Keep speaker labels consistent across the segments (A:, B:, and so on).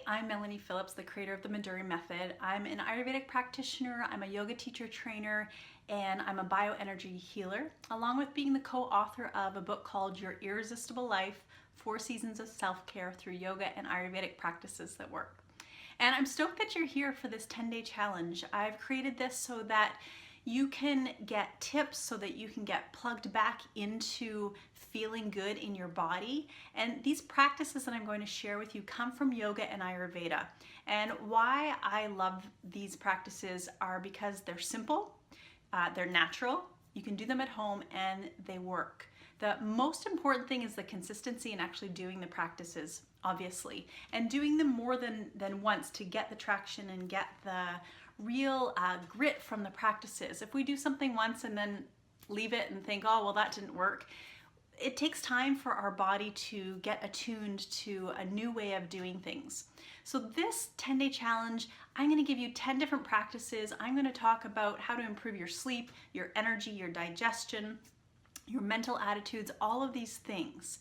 A: I'm Melanie Phillips, the creator of the Madhuri method. I'm an Ayurvedic practitioner, I'm a yoga teacher trainer, and I'm a bioenergy healer, along with being the co-author of a book called Your Irresistible Life, 4 Seasons of Self-Care Through Yoga and Ayurvedic Practices That Work. And I'm stoked that you're here for this 10-day challenge. I've created this so that you can get tips so that you can get plugged back into feeling good in your body. And these practices that I'm going to share with you come from yoga and Ayurveda. And why I love these practices are because they're simple, they're natural, you can do them at home, and they work. The most important thing is the consistency in actually doing the practices, obviously, and doing them more than once to get the traction and get the real grit from the practices. If we do something once and then leave it and think, oh, well, that didn't work, it takes time for our body to get attuned to a new way of doing things. So this 10-day challenge, I'm going to give you 10 different practices. I'm going to talk about how to improve your sleep, your energy, your digestion, your mental attitudes, all of these things.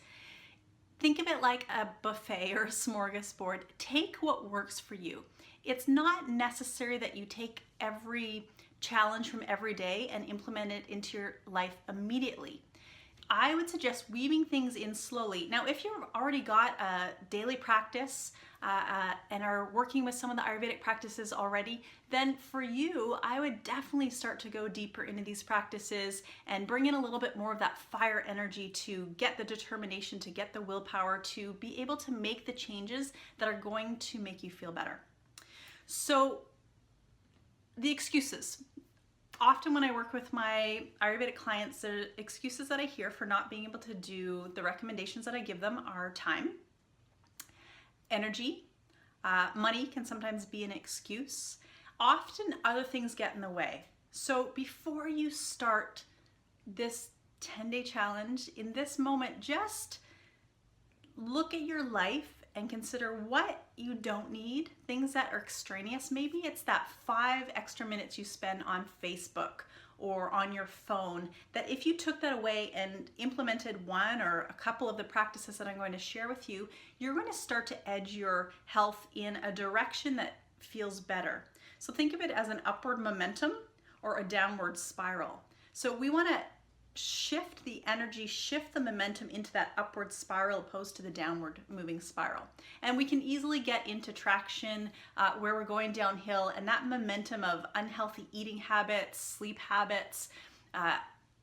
A: Think of it like a buffet or a smorgasbord. Take what works for you. It's not necessary that you take every challenge from every day and implement it into your life immediately. I would suggest weaving things in slowly. Now, if you've already got a daily practice and are working with some of the Ayurvedic practices already, then for you, I would definitely start to go deeper into these practices and bring in a little bit more of that fire energy to get the determination, to get the willpower, to be able to make the changes that are going to make you feel better. So, the excuses. Often when I work with my Ayurvedic clients, the excuses that I hear for not being able to do the recommendations that I give them are time, energy, money can sometimes be an excuse. Often other things get in the way. So before you start this 10-day challenge, in this moment, just look at your life and consider what you don't need, things that are extraneous. Maybe it's that 5 extra minutes you spend on Facebook or on your phone, that if you took that away and implemented one or a couple of the practices that I'm going to share with you, you're going to start to edge your health in a direction that feels better. So think of it as an upward momentum or a downward spiral. So we want to shift the energy, shift the momentum into that upward spiral opposed to the downward moving spiral. And we can easily get into traction where we're going downhill, and that momentum of unhealthy eating habits, sleep habits,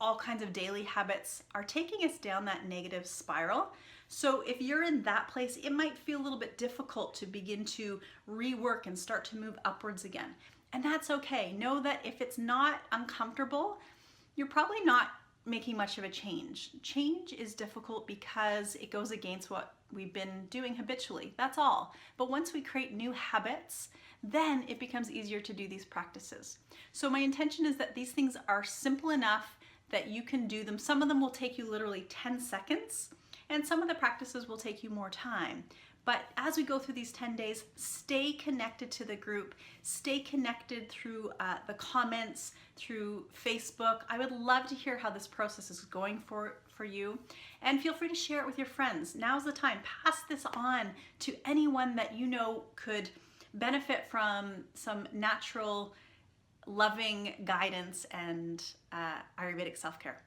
A: all kinds of daily habits are taking us down that negative spiral. So if you're in that place, it might feel a little bit difficult to begin to rework and start to move upwards again. And that's okay. Know that if it's not uncomfortable, you're probably not making much of a change. Change is difficult because it goes against what we've been doing habitually. That's all. But once we create new habits, then it becomes easier to do these practices. So my intention is that these things are simple enough that you can do them. Some of them will take you literally 10 seconds, and some of the practices will take you more time. But as we go through these 10 days, stay connected to the group, stay connected through the comments, through Facebook. I would love to hear how this process is going for you. And feel free to share it with your friends. Now's the time. Pass this on to anyone that you know could benefit from some natural, loving guidance and Ayurvedic self-care.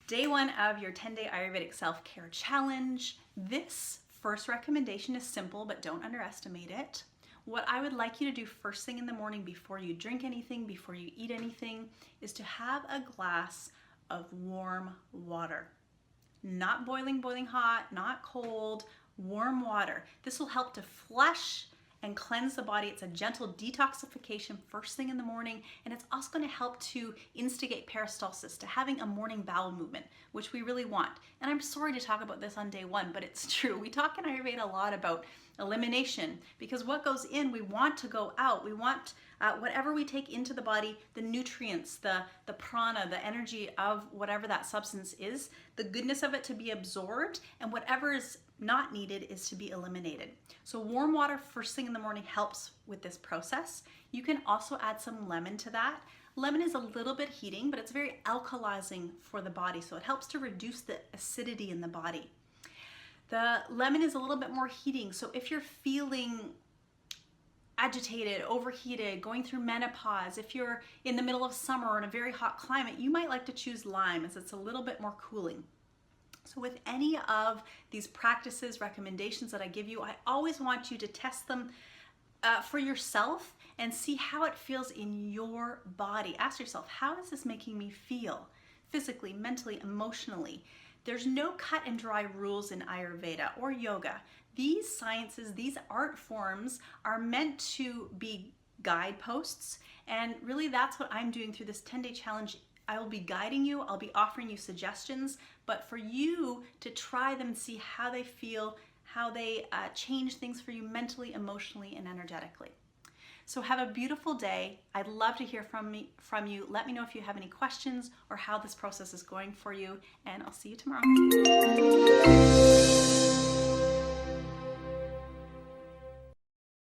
A: Day 1 of your 10-day Ayurvedic self-care challenge. This first recommendation is simple, but don't underestimate it. What I would like you to do first thing in the morning before you drink anything, before you eat anything, is to have a glass of warm water. Not boiling hot, not cold, warm water. This will help to flush and cleanse the body. It's a gentle detoxification first thing in the morning, and it's also going to help to instigate peristalsis, to having a morning bowel movement, which we really want. And I'm sorry to talk about this on day 1, but it's true. We talk in Ayurveda a lot about elimination, because what goes in, we want to go out. We want whatever we take into the body, the nutrients, the prana, the energy of whatever that substance is, the goodness of it to be absorbed, and whatever is not needed is to be eliminated. So warm water first thing in the morning helps with this process. You can also add some lemon to that. Lemon is a little bit heating, but it's very alkalizing for the body, so it helps to reduce the acidity in the body. The lemon is a little bit more heating, so if you're feeling agitated, overheated, going through menopause, if you're in the middle of summer or in a very hot climate, you might like to choose lime as it's a little bit more cooling. So with any of these practices, recommendations that I give you, I always want you to test them for yourself and see how it feels in your body. Ask yourself, how is this making me feel physically, mentally, emotionally? There's no cut and dry rules in Ayurveda or yoga. These sciences, these art forms are meant to be guideposts, and really that's what I'm doing through this 10-day challenge. I will be guiding you, I'll be offering you suggestions, but for you to try them and see how they feel, how they change things for you mentally, emotionally, and energetically. So have a beautiful day. I'd love to hear from you. Let me know if you have any questions or how this process is going for you, and I'll see you tomorrow.